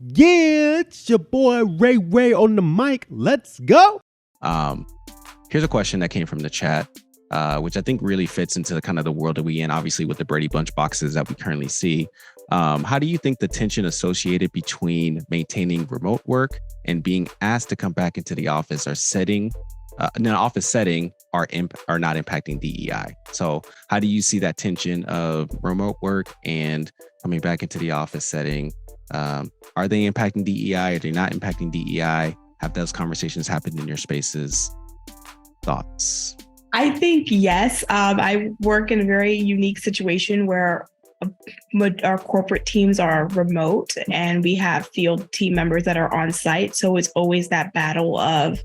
Yeah, it's your boy Ray on the mic. Let's go. Here's a question that came from the chat, which I think really fits into kind of the world that we in, obviously with the Brady Bunch boxes that we currently see. How do you think the tension associated between maintaining remote work and being asked to come back into the office or setting in an office setting are not impacting DEI? So how do you see that tension of remote work and coming back into the office setting? Are they impacting DEI? Are they not impacting DEI? Have those conversations happened in your spaces? Thoughts? I think yes. I work in a very unique situation where our corporate teams are remote and we have field team members that are on site. So it's always that battle of,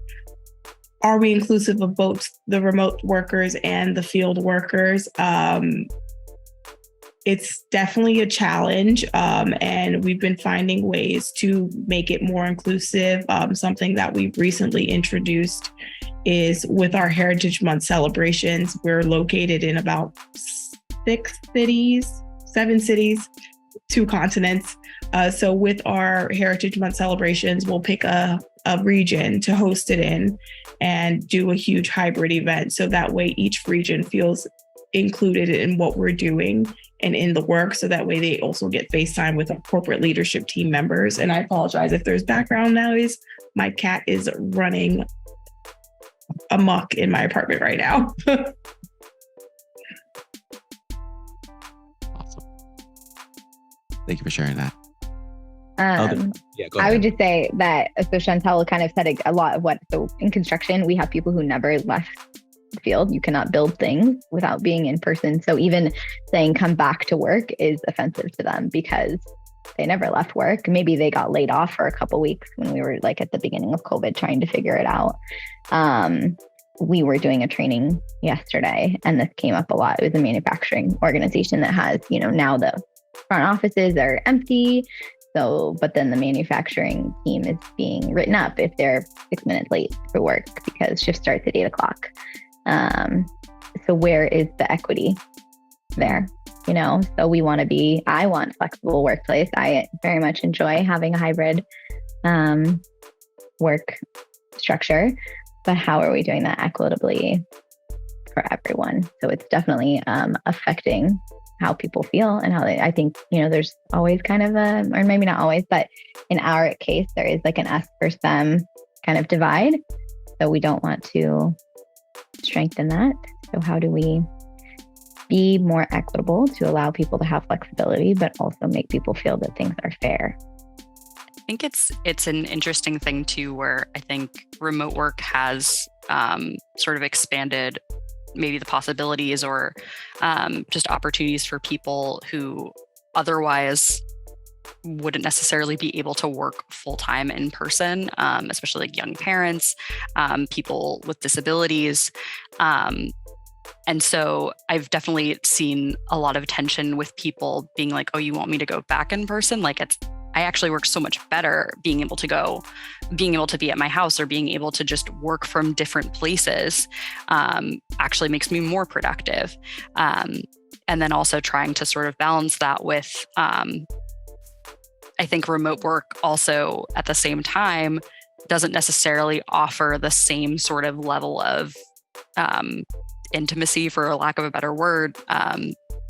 are we inclusive of both the remote workers and the field workers? It's definitely a challenge, and we've been finding ways to make it more inclusive. Something that we've recently introduced is with our Heritage Month celebrations. We're located in about 7 cities, 2 continents. So with our Heritage Month celebrations, we'll pick a region to host it in and do a huge hybrid event. So that way each region feels included in what we're doing and in the work. So that way they also get FaceTime with our corporate leadership team members. And I apologize if there's background noise. My cat is running amok in my apartment right now. Awesome. Thank you for sharing that. I would just say that, so Chantel kind of said a lot of so in construction, we have people who never left the field. You cannot build things without being in person. So even saying come back to work is offensive to them because they never left work. Maybe they got laid off for a couple of weeks when we were like at the beginning of COVID trying to figure it out. We were doing a training yesterday and this came up a lot. It was a manufacturing organization that has, now the front offices are empty. So, but then the manufacturing team is being written up if they're 6 minutes late for work because shift starts at 8:00. So where is the equity there? So I want flexible workplace. I very much enjoy having a hybrid work structure, but how are we doing that equitably for everyone? So it's definitely affecting how people feel and how I think, there's always kind of or maybe not always, but in our case, there is like an us versus them kind of divide. So we don't want to strengthen that. So how do we be more equitable to allow people to have flexibility, but also make people feel that things are fair? I think it's an interesting thing too, where I think remote work has sort of expanded maybe the possibilities or just opportunities for people who otherwise wouldn't necessarily be able to work full-time in person, especially like young parents, people with disabilities. And so I've definitely seen a lot of tension with people being like, oh, you want me to go back in person? Like I actually work so much better being able to be at my house or being able to just work from different places actually makes me more productive. And then also trying to sort of balance that with, I think remote work also at the same time doesn't necessarily offer the same sort of level of intimacy, for a lack of a better word,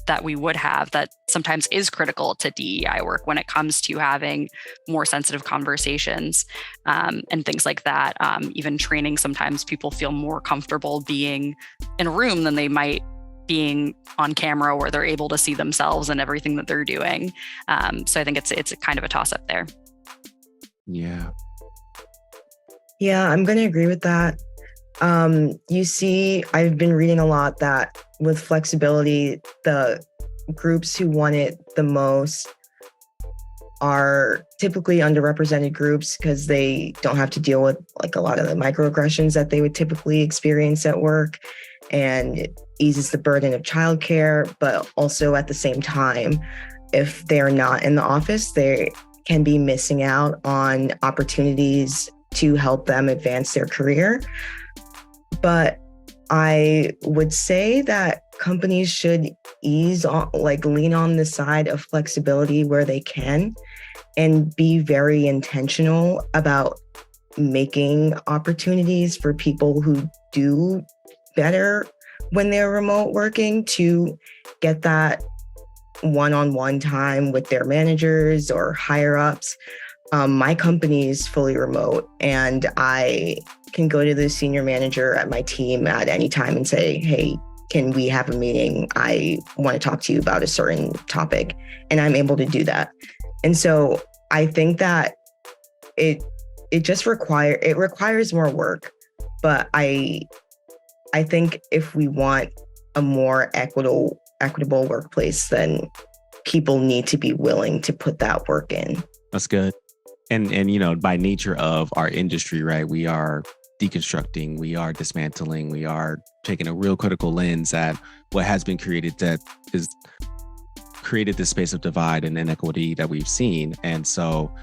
that we would have that sometimes is critical to DEI work when it comes to having more sensitive conversations and things like that. Even training, sometimes people feel more comfortable being in a room than they might being on camera where they're able to see themselves and everything that they're doing. So I think it's a kind of a toss-up there. Yeah. Yeah, I'm going to agree with that. I've been reading a lot that with flexibility, the groups who want it the most are typically underrepresented groups because they don't have to deal with like a lot of the microaggressions that they would typically experience at work, and it eases the burden of childcare. But also at the same time, if they're not in the office, they can be missing out on opportunities to help them advance their career. But I would say that companies should lean on the side of flexibility where they can and be very intentional about making opportunities for people who do better when they're remote working to get that one-on-one time with their managers or higher ups. My company is fully remote, and I can go to the senior manager at my team at any time and say, hey, can we have a meeting? I want to talk to you about a certain topic. And I'm able to do that. And so I think that it requires more work, but I think if we want a more equitable workplace, then people need to be willing to put that work in. That's good. And by nature of our industry, right, we are deconstructing, we are dismantling, we are taking a real critical lens at what has been created that is created this space of divide and inequity that we've seen. And so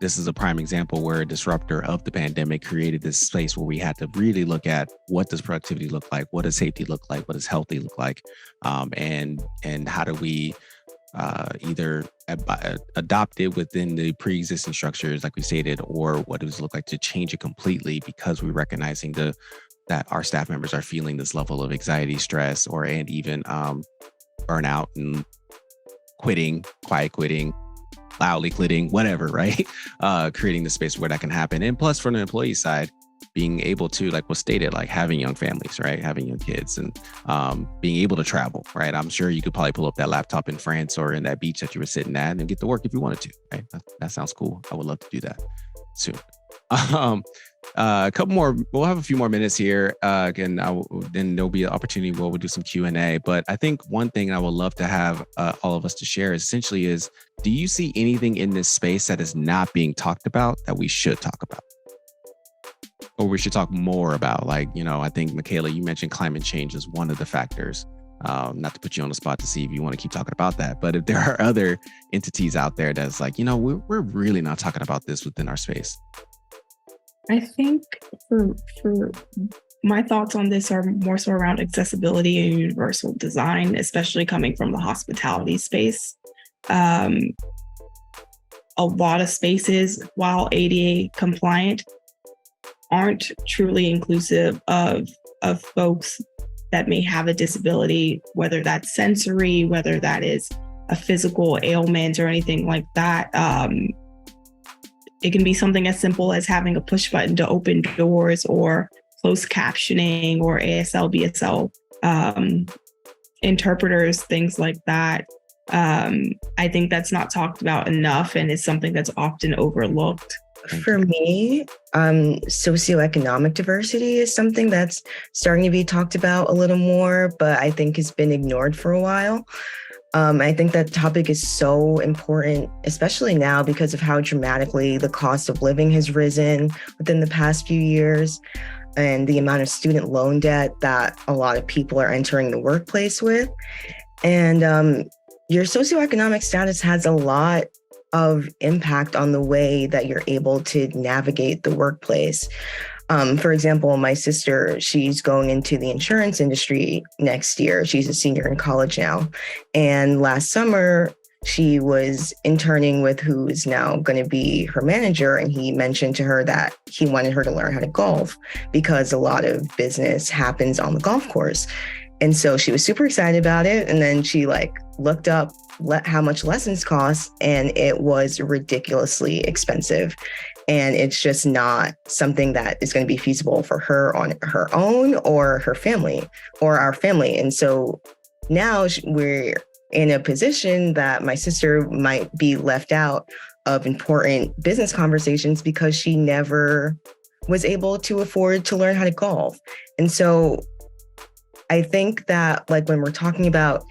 this is a prime example where a disruptor of the pandemic created this space where we had to really look at what does productivity look like, what does safety look like, what does healthy look like, and how do we either adopt it within the pre-existing structures, like we stated, or what does it look like to change it completely because we're recognizing that our staff members are feeling this level of anxiety, stress, and even burnout and quitting, quiet quitting, loudly quitting, whatever, right? Creating the space where that can happen. And plus from the employee side, being able to, like was stated, like having young families, right? Having young kids and being able to travel, right? I'm sure you could probably pull up that laptop in France or in that beach that you were sitting at and get to work if you wanted to, right? That sounds cool. I would love to do that soon. A couple more, we'll have a few more minutes here. Again, then there'll be an opportunity where we'll do some Q&A. But I think one thing I would love to have all of us to share essentially is, do you see anything in this space that is not being talked about that we should talk about? Or we should talk more about? Like, I think, Michaela, you mentioned climate change as one of the factors. Not to put you on the spot to see if you want to keep talking about that, but if there are other entities out there that's like, we're really not talking about this within our space. I think for my thoughts on this are more so around accessibility and universal design, especially coming from the hospitality space. A lot of spaces, while ADA compliant, aren't truly inclusive of folks that may have a disability, whether that's sensory, whether that is a physical ailment or anything like that. It can be something as simple as having a push button to open doors, or closed captioning, or ASL, BSL interpreters, things like that. I think that's not talked about enough, and it's something that's often overlooked. For me, socioeconomic diversity is something that's starting to be talked about a little more, but I think has been ignored for a while. I think that topic is so important, especially now because of how dramatically the cost of living has risen within the past few years, and the amount of student loan debt that a lot of people are entering the workplace with. And your socioeconomic status has a lot of impact on the way that you're able to navigate the workplace. For example, my sister, she's going into the insurance industry next year. She's a senior in college now. And last summer, she was interning with who is now going to be her manager. And he mentioned to her that he wanted her to learn how to golf because a lot of business happens on the golf course. And so she was super excited about it. And then she looked up how much lessons cost, and it was ridiculously expensive. And it's just not something that is going to be feasible for her on her own or her family or our family. And so now we're in a position that my sister might be left out of important business conversations because she never was able to afford to learn how to golf. And so I think that when we're talking about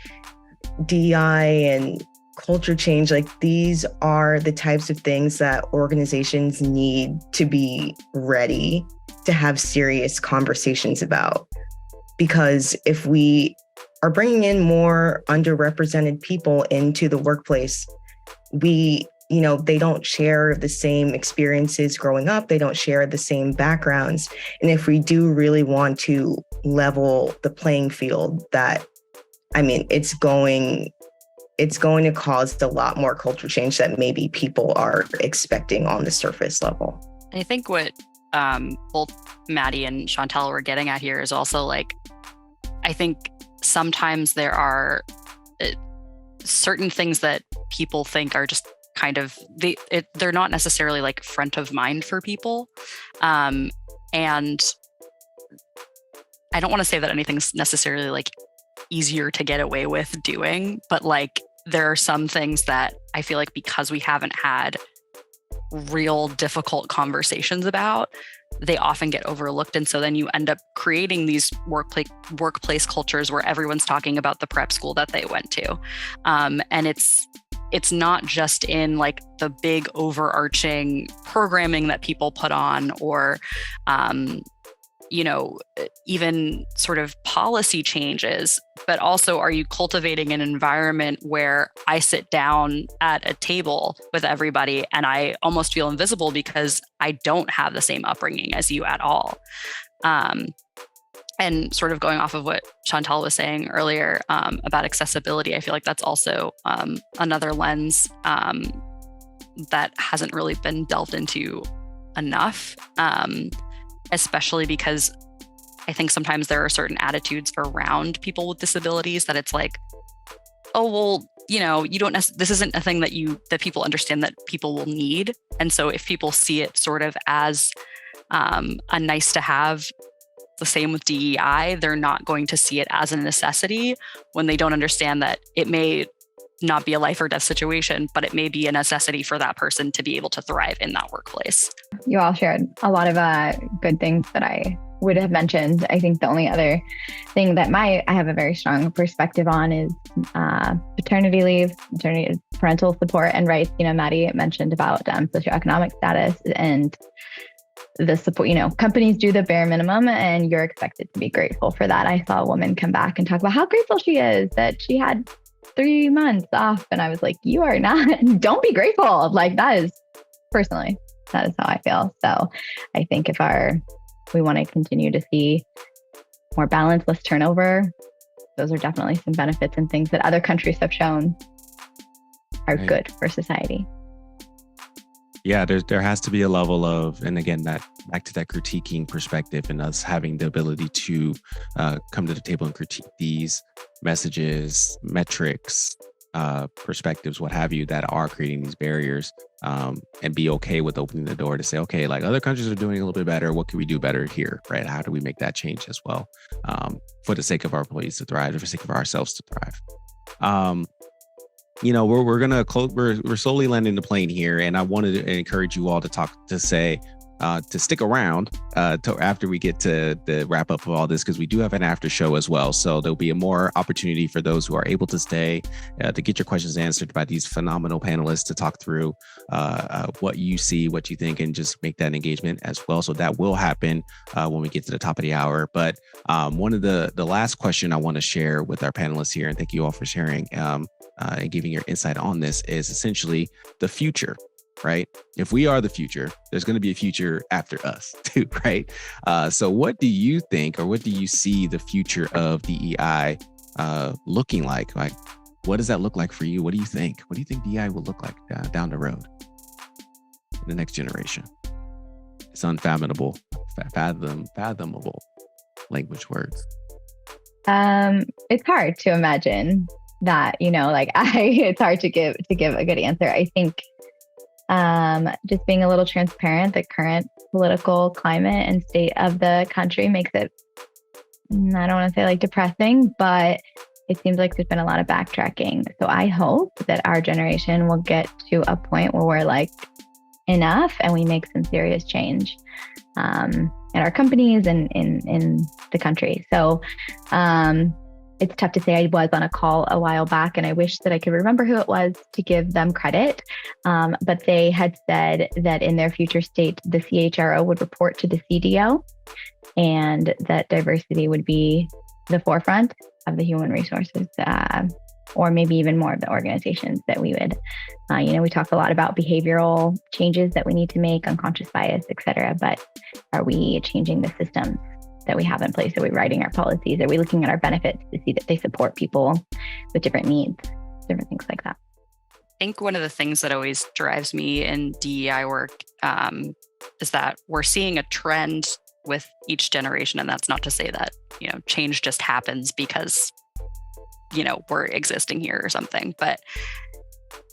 DEI and culture change, these are the types of things that organizations need to be ready to have serious conversations about. Because if we are bringing in more underrepresented people into the workplace, they don't share the same experiences growing up. They don't share the same backgrounds. And if we do really want to level the playing field, it's going it's going to cause a lot more culture change that maybe people are expecting on the surface level. I think what both Maddie and Chantel were getting at here is also like, I think sometimes there are certain things that people think are just kind of, they're not necessarily like front of mind for people. And I don't want to say that anything's necessarily like easier to get away with doing, but like there are some things that I feel like because we haven't had real difficult conversations about, they often get overlooked. And so then you end up creating these workplace cultures where everyone's talking about the prep school that they went to. And it's not just in like the big overarching programming that people put on or, even sort of policy changes, but also are you cultivating an environment where I sit down at a table with everybody and I almost feel invisible because I don't have the same upbringing as you at all. And sort of going off of what Chantal was saying earlier about accessibility, I feel like that's also another lens that hasn't really been delved into enough. Especially because I think sometimes there are certain attitudes around people with disabilities that it's like, oh, well, you don't this isn't a thing that people understand that people will need. And so if people see it sort of as a nice to have, the same with DEI, they're not going to see it as a necessity when they don't understand that it may not be a life or death situation, but it may be a necessity for that person to be able to thrive in that workplace. You all shared a lot of good things that I would have mentioned. I think the only other thing that I have a very strong perspective on is paternity leave, parental support and rights. Maddie mentioned about socioeconomic status and the support. Companies do the bare minimum and you're expected to be grateful for that. I saw a woman come back and talk about how grateful she is that she had 3 months off. And I was like, you are not, don't be grateful. Like that is how I feel. So I think if we want to continue to see more balance, less turnover, those are definitely some benefits and things that other countries have shown are good for society. Yeah, there has to be a level of, and again, that back to that critiquing perspective and us having the ability to come to the table and critique these messages, metrics, perspectives, what have you, that are creating these barriers, and be okay with opening the door to say, okay, like other countries are doing a little bit better. What can we do better here, right? How do we make that change as well, for the sake of our employees to thrive, for the sake of ourselves to thrive? We're gonna close. We're slowly landing the plane here, and I wanted to encourage you all to stick around after we get to the wrap up of all this, because we do have an after show as well. So there'll be a more opportunity for those who are able to stay to get your questions answered by these phenomenal panelists to talk through what you see, what you think, and just make that engagement as well. So that will happen when we get to the top of the hour. But one of the last question I want to share with our panelists here, and thank you all for sharing and giving your insight on this, is essentially the future. Right? If we are the future, there's going to be a future after us too, right? So what do you think, or what do you see the future of DEI looking like? Like, what does that look like for you? What do you think? What do you think DEI will look like down the road in the next generation? It's unfathomable, fathomable language words. It's hard to imagine that, it's hard to give a good answer. I think just being a little transparent, the current political climate and state of the country makes it, I don't want to say like depressing, but it seems like there's been a lot of backtracking. So I hope that our generation will get to a point where we're like, enough, and we make some serious change in our companies and in the country. So it's tough to say. I was on a call a while back, and I wish that I could remember who it was to give them credit. But they had said that in their future state, the CHRO would report to the CDO, and that diversity would be the forefront of the human resources, or maybe even more of the organizations that we would, we talk a lot about behavioral changes that we need to make, unconscious bias, et cetera. But are we changing the systems that we have in place? Are we writing our policies? Are we looking at our benefits to see that they support people with different needs? different things like that. I think one of the things that always drives me in DEI work is that we're seeing a trend with each generation. And that's not to say that, change just happens because, we're existing here or something, but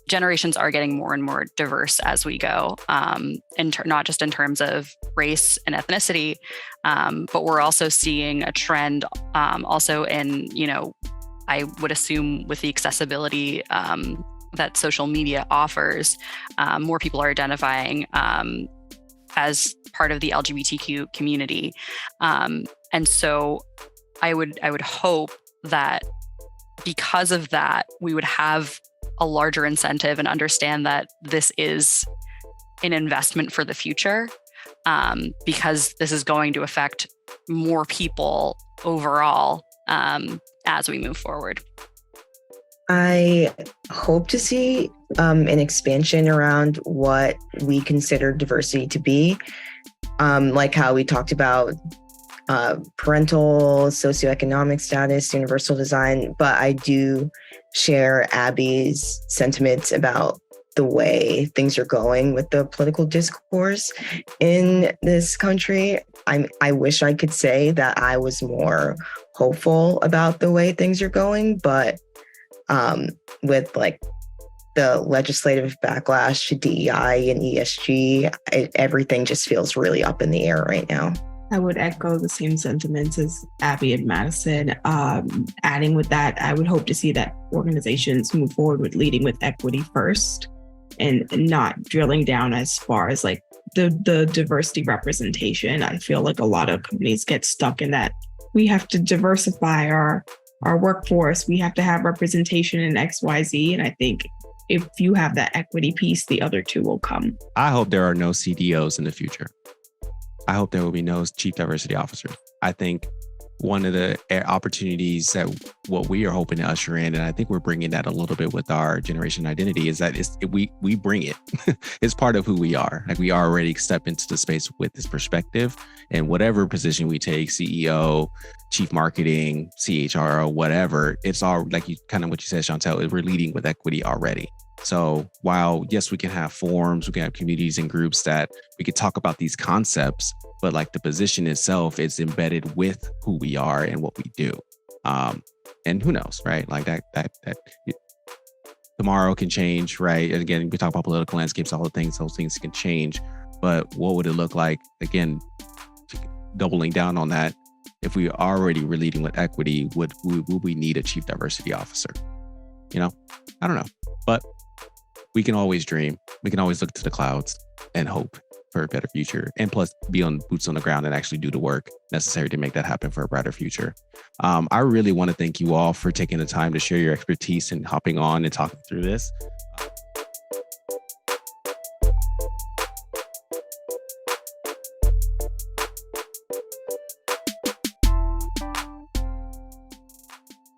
generations are getting more and more diverse as we go, not just in terms of race and ethnicity, but we're also seeing a trend also in, I would assume with the accessibility that social media offers, more people are identifying as part of the LGBTQ community. And so I would hope that because of that, we would have a larger incentive and understand that this is an investment for the future, because this is going to affect more people overall as we move forward. I hope to see an expansion around what we consider diversity to be, like how we talked about parental, socioeconomic status, universal design, but I do share Abby's sentiments about the way things are going with the political discourse in this country. I wish I could say that I was more hopeful about the way things are going, but with like the legislative backlash to DEI and ESG, everything just feels really up in the air right now. I would echo the same sentiments as Abby and Madison. Adding with that, I would hope to see that organizations move forward with leading with equity first and not drilling down as far as like the diversity representation. I feel like a lot of companies get stuck in that we have to diversify our workforce. We have to have representation in XYZ. And I think if you have that equity piece, the other two will come. I hope there are no CDOs in the future. I hope there will be no chief diversity officers. I think one of the opportunities that what we are hoping to usher in, and I think we're bringing that a little bit with our generation identity, is that we bring it. It's part of who we are. Like we already step into the space with this perspective, and whatever position we take, CEO, chief marketing, CHRO, whatever, it's all like you kind of what you said, Chantel, we're leading with equity already. So while, yes, we can have forums, we can have communities and groups that we could talk about these concepts, but like the position itself is embedded with who we are and what we do. And who knows, right? Like that tomorrow can change, right? And again, we talk about political landscapes, all the things, those things can change. But what would it look like, again, doubling down on that, if we already were leading with equity, would we need a chief diversity officer? I don't know, but we can always dream. We can always look to the clouds and hope for a better future. And plus be on boots on the ground and actually do the work necessary to make that happen for a brighter future. I really want to thank you all for taking the time to share your expertise and hopping on and talking through this.